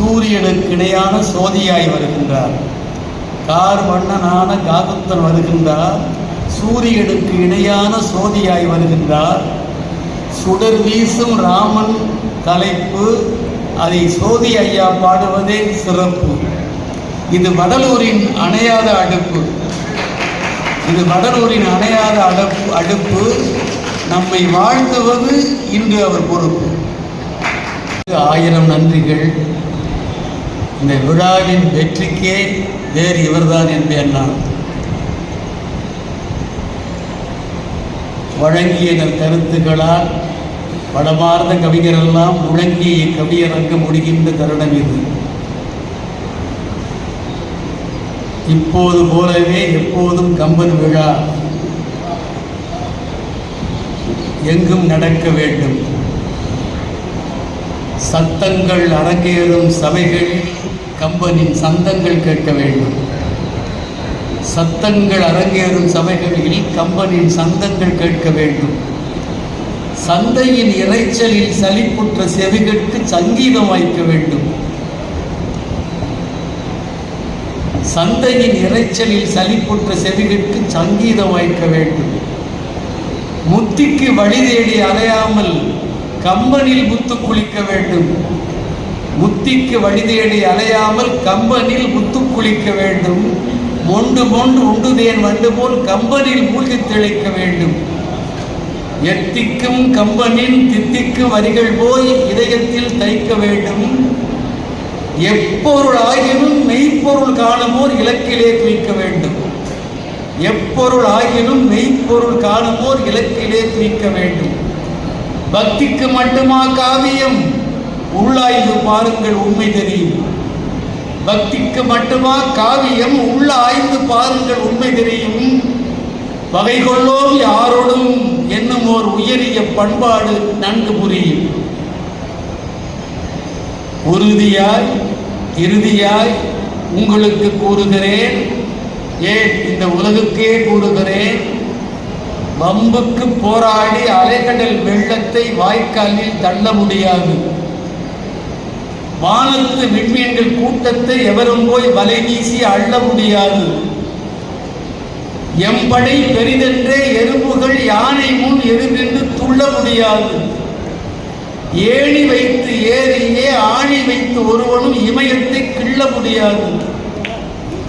சூரியனுக்கு இணையான சோதியாய் வருகின்றார். கார் வண்ணனான காகுத்தன் வருகின்றார். சூரியனுக்கு இணையான சோதியாய் வருகின்றார். சுடர் வீசும் ராமன் தலைப்பு, அதை சோதி ஐயா பாடுவதே சிறப்பு. இது வடலூரின் அணையாத அடுப்பு. இது வடலூரின் அணையாத அடுப்பு. நம்மை வாழ்த்துவது இன்று அவர் பொறுப்பு. 1000 நன்றிகள். இந்த விழாவின் வெற்றிக்கே வேறு இவர்தான் என்பேன் நான். வழங்கிய கருத்துக்களால் படமார்ந்த கவிஞரெல்லாம் முழங்கிய கவியரங்க முடிகின்ற தருணம் இது. இப்போது போலவே எப்போதும் கம்பன் விழா எங்கும் நடக்க வேண்டும். சத்தங்கள் அரங்கேறும் சபைகளில் கம்பனின் சந்தங்கள் கேட்க வேண்டும். சத்தங்கள் அரங்கேறும் சபைகளில் கம்பனின் சந்தங்கள் கேட்க வேண்டும். சந்தையின் இறைச்சலில் சலிப்புற்ற செவிகளுக்கு சங்கீதம் வாய்க்க வேண்டும். சந்தையின் இறைச்சலில் சலிப்புற்ற செவிகளுக்கு சங்கீதம் வாய்க்க வேண்டும். முத்திக்கு வழி தேடி அலையாமல் கம்பனில் முத்து குளிக்க வேண்டும். முத்திக்கு வழி தேடி அலையாமல் கம்பனில் முத்து குளிக்க வேண்டும். மொண்டு மொண்டு உண்டுதேன் வண்டு போல் கம்பனில் மூழ்கி தெளிக்க வேண்டும். எத்திக்கும் கம்பனின் தித்திக்கும் வரிகள் போய் இதயத்தில் தைக்க வேண்டும். எப்பொருள் ஆகினும் மெய்ப்பொருள் காணுமோர் இலக்கிலே துய்க்க வேண்டும். எப்பொருள் ஆகினும் மெய்ப்பொருள் காணுமோர் இலக்கிலே துய்க்க வேண்டும். பக்திக்கு மட்டுமா காவியம்? உள்ளாய்ந்து பாருங்கள், உண்மை தெரியும். பக்திக்கு மட்டுமா காவியம்? உள்ள ஆய்ந்து பாருங்கள், உண்மை தெரியும். வகை கொள்ளோம் யாரோடும் என்னும் ஓர் உயரிய பண்பாடு நன்கு புரியும். உறுதியாய் இறுதியாய் உங்களுக்கு கூறுகிறேன், ஏன் இந்த உலகுக்கே கூறுகிறேன், வம்புக்கு போராடி அலைகடல் வெள்ளத்தை வாய்க்காலில் தள்ள முடியாது. வானத்து விண்மீன்கள் கூட்டத்தை எவரும் போய் வலை வீசி அள்ள முடியாது. எம்படை பெரிதென்றே எறும்புகள் யானை முன் எதிர்நின்று துள்ள முடியாது. ஏணி வைத்து ஏறியே ஆணி வைத்து ஒருவனும் இமயத்தை கிள்ள முடியாது.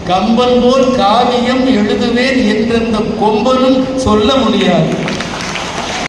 கம்பன் போல் காவியம் எழுதுவேன் என்றெந்த கொம்பனும் சொல்ல முடியாது.